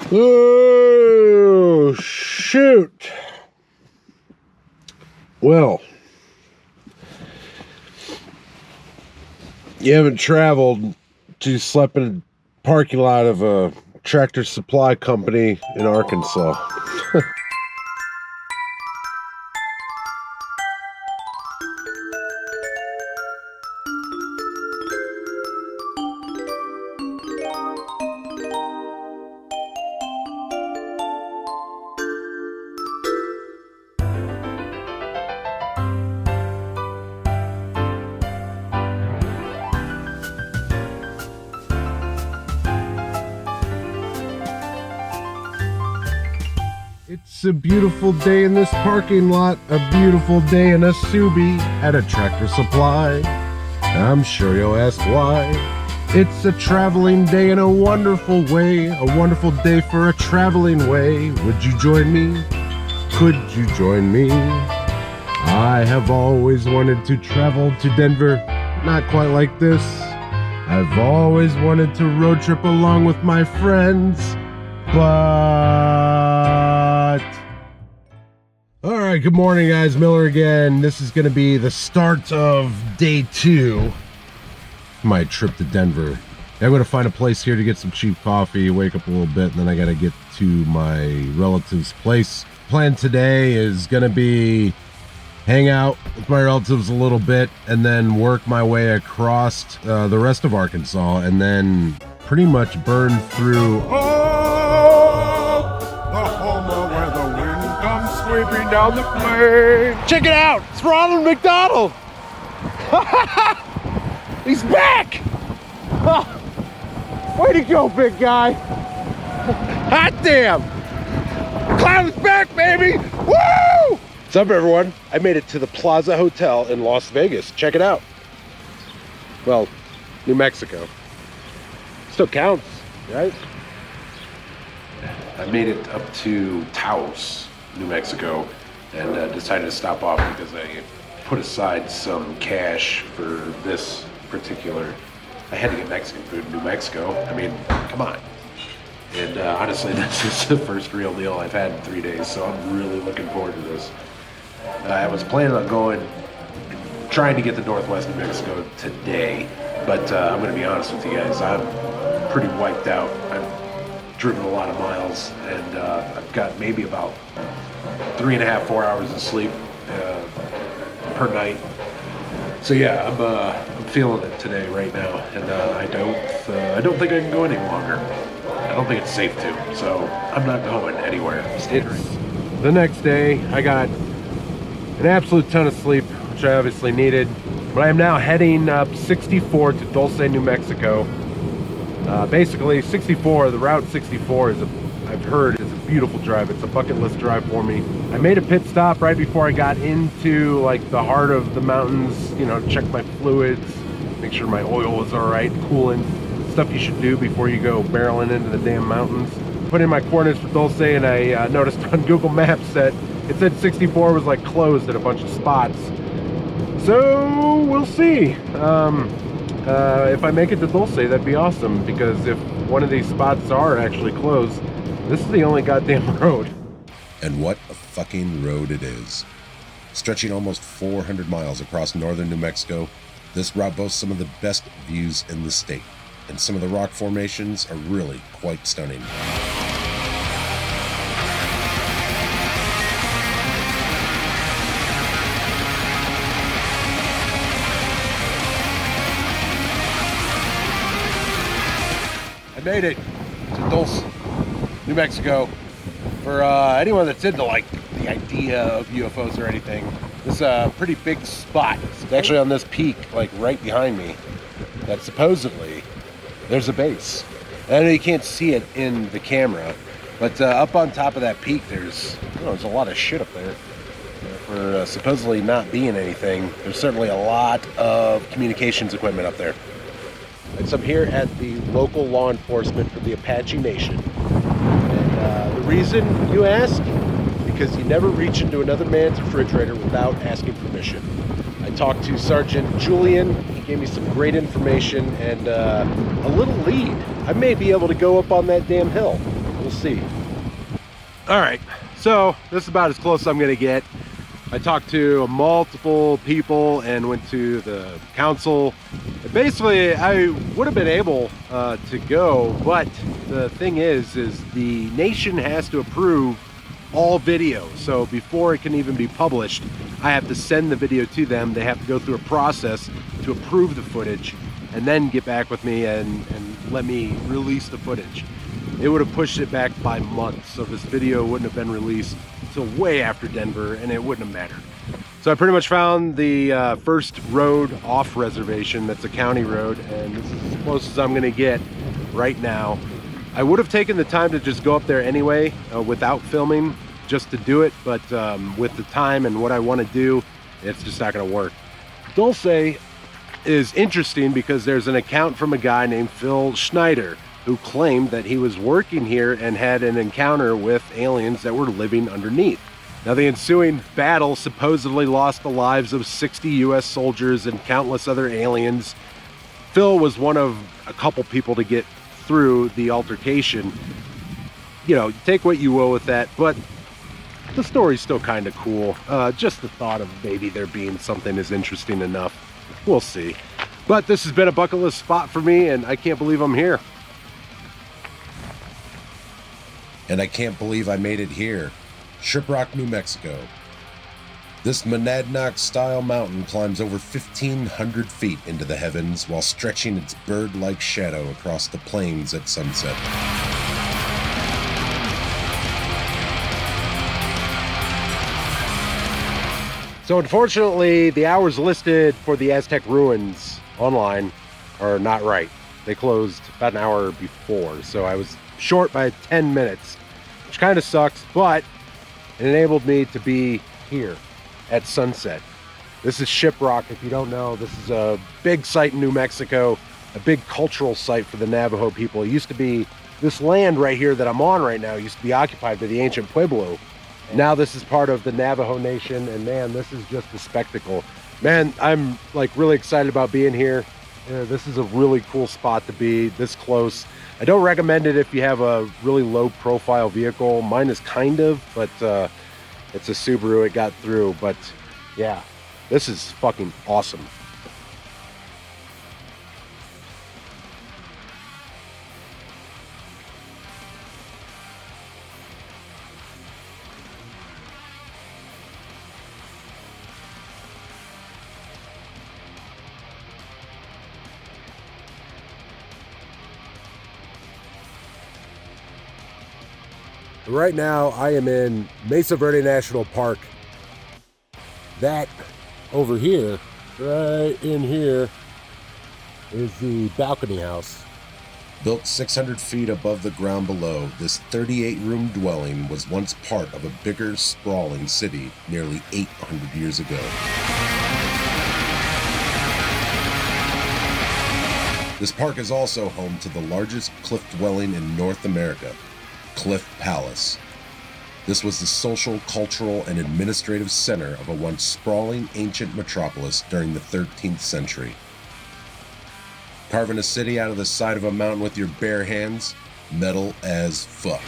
Oh, shoot. Well, you haven't traveled till you slept in a parking lot of a tractor supply company in Arkansas. It's a beautiful day in this parking lot, a beautiful day in a Subi at a tractor supply. I'm sure you'll ask why. It's a traveling day in a wonderful way, a wonderful day for a traveling way. Would you join me? Could you join me? I have always wanted to travel to Denver, not quite like this. I've always wanted to road trip along with my friends, but... Alright, good morning guys, Miller again. This is going to be the start of day 2 of my trip to Denver. I'm going to find a place here to get some cheap coffee, wake up a little bit, and then I got to get to my relative's place. Plan today is going to be hang out with my relatives a little bit and then work my way across the rest of Arkansas and then pretty much burn through Oklahoma where the wind comes sweeping down the plain. Check it out! It's Ronald McDonald! He's back! Way to go, big guy! Hot damn! Clown's back, baby! Woo! What's up, everyone? I made it to the Plaza Hotel in Las Vegas. Check it out. Well, New Mexico. Still counts, right? I made it up to Taos, New Mexico, and decided to stop off because I put aside some cash for this particular. I had to get Mexican food in New Mexico. I mean, come on. And honestly, this is the first real meal I've had in 3 days, so I'm really looking forward to this. I was planning on trying to get to Northwest New Mexico today, but I'm going to be honest with you guys, I'm pretty wiped out. I've driven a lot of miles, and I've got maybe about 3.5, 4 hours of sleep per night. So yeah, I'm feeling it today right now, and I don't think I can go any longer. I don't think it's safe to, so I'm not going anywhere. It's the next day. I got an absolute ton of sleep, which I obviously needed, but I am now heading up 64 to Dulce, New Mexico. Basically, 64, the Route 64 I've heard is a beautiful drive. It's a bucket list drive for me. I made a pit stop right before I got into like the heart of the mountains, you know, to check my fluids, make sure my oil was all right, coolant, stuff you should do before you go barreling into the damn mountains. Put in my coordinates for Dulce, and I noticed on Google Maps that it said 64 was like closed at a bunch of spots. So we'll see. If I make it to Dulce, that'd be awesome, because if one of these spots are actually closed, this is the only goddamn road. And what a fucking road it is. Stretching almost 400 miles across northern New Mexico, this route boasts some of the best views in the state, and some of the rock formations are really quite stunning. I made it to Dulce, New Mexico. For anyone that's into like the idea of UFOs or anything, this is a pretty big spot. It's actually on this peak, like right behind me, that supposedly there's a base. I know you can't see it in the camera, but up on top of that peak, there's a lot of shit up there. For supposedly not being anything, there's certainly a lot of communications equipment up there. So I'm here at the local law enforcement for the Apache Nation. And the reason, you ask? Because you never reach into another man's refrigerator without asking permission. I talked to Sergeant Julian. He gave me some great information and a little lead. I may be able to go up on that damn hill. we'll see. All right, so this is about as close as I'm gonna get. I talked to multiple people and went to the council. Basically, I would have been able to go, but the thing is the nation has to approve all video. So before it can even be published, I have to send the video to them. They have to go through a process to approve the footage and then get back with me and let me release the footage. It would have pushed it back by months, so this video wouldn't have been released until way after Denver, and it wouldn't have mattered. So I pretty much found the first road off reservation. That's a county road, and this is as close as I'm gonna get right now. I would have taken the time to just go up there anyway without filming, just to do it, but with the time and what I want to do, it's just not gonna work. Dulce is interesting because there's an account from a guy named Phil Schneider who claimed that he was working here and had an encounter with aliens that were living underneath. Now, the ensuing battle supposedly lost the lives of 60 US soldiers and countless other aliens. Phil was one of a couple people to get through the altercation. You know, take what you will with that, but the story's still kind of cool. Just the thought of maybe there being something is interesting enough. We'll see. But this has been a bucket list spot for me, and I can't believe I'm here. And I can't believe I made it here. Shiprock, New Mexico. This Monadnock-style mountain climbs over 1,500 feet into the heavens while stretching its bird-like shadow across the plains at sunset. So unfortunately, the hours listed for the Aztec ruins online are not right. They closed about an hour before, so I was short by 10 minutes, which kind of sucks, but it enabled me to be here at sunset. This is Shiprock. If you don't know, this is a big site in New Mexico, a big cultural site for the Navajo people. It used to be, this land right here that I'm on right now used to be occupied by the ancient Pueblo. Now this is part of the Navajo Nation, and man, this is just a spectacle. Man, I'm like really excited about being here. This is a really cool spot to be this close. I don't recommend it if you have a really low profile vehicle. Mine is kind of, but it's a Subaru. It got through, but yeah, this is fucking awesome. Right now, I am in Mesa Verde National Park. That over here, right in here, is the balcony house. Built 600 feet above the ground below, this 38-room dwelling was once part of a bigger, sprawling city nearly 800 years ago. This park is also home to the largest cliff dwelling in North America, Cliff Palace. This was the social, cultural, and administrative center of a once sprawling ancient metropolis during the 13th century. Carving a city out of the side of a mountain with your bare hands, metal as fuck.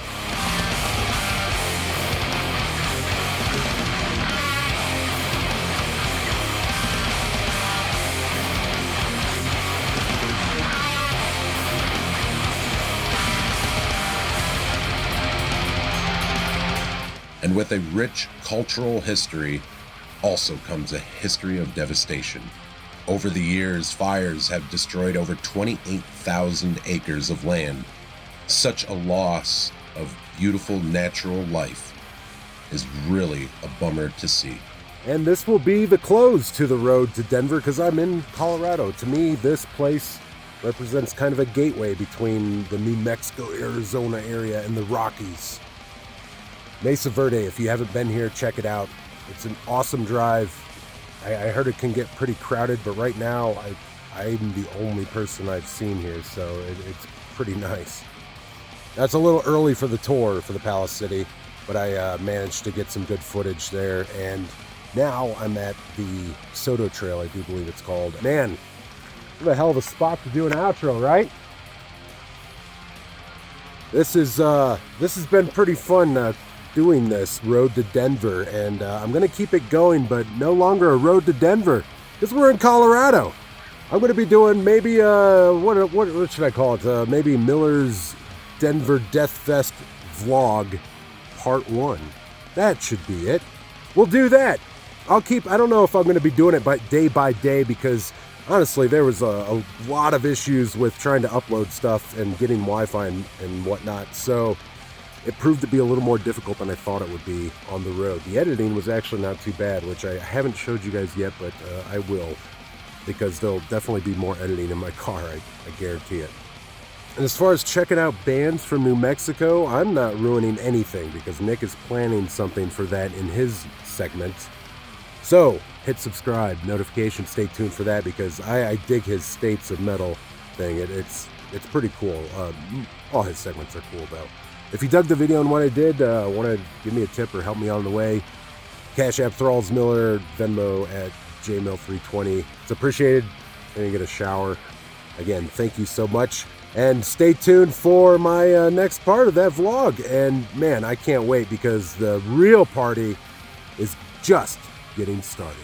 And with a rich cultural history also comes a history of devastation. Over the years, fires have destroyed over 28,000 acres of land. Such a loss of beautiful natural life is really a bummer to see. And this will be the close to the road to Denver because I'm in Colorado. To me, this place represents kind of a gateway between the New Mexico, Arizona area and the Rockies. Mesa Verde, if you haven't been here, check it out. It's an awesome drive. I heard it can get pretty crowded, but right now I'm the only person I've seen here, so it's pretty nice. That's a little early for the tour for the Palace City, but I managed to get some good footage there, and now I'm at the Soto Trail, I do believe it's called. Man, what a hell of a spot to do an outro, right? This has been pretty fun doing this road to Denver, and I'm gonna keep it going, but no longer a road to Denver because we're in Colorado. I'm gonna be doing maybe what should I call it? Maybe Miller's Denver Death Fest vlog part 1. That should be it. We'll do that. I don't know if I'm gonna be doing it by day because honestly, there was a lot of issues with trying to upload stuff and getting Wi-Fi and whatnot, so it proved to be a little more difficult than I thought it would be on the road. The editing was actually not too bad, which I haven't showed you guys yet, but I will, because there'll definitely be more editing in my car, I guarantee it. And as far as checking out bands from New Mexico, I'm not ruining anything because Nick is planning something for that in his segment. So, hit subscribe, notification, stay tuned for that because I dig his States of Metal thing. It's pretty cool. All his segments are cool though. If you dug the video and what I did, want to give me a tip or help me on the way, Cash App Thralls Miller, Venmo at jmill320. It's appreciated. And you get a shower. Again, thank you so much. And stay tuned for my next part of that vlog. And man, I can't wait because the real party is just getting started.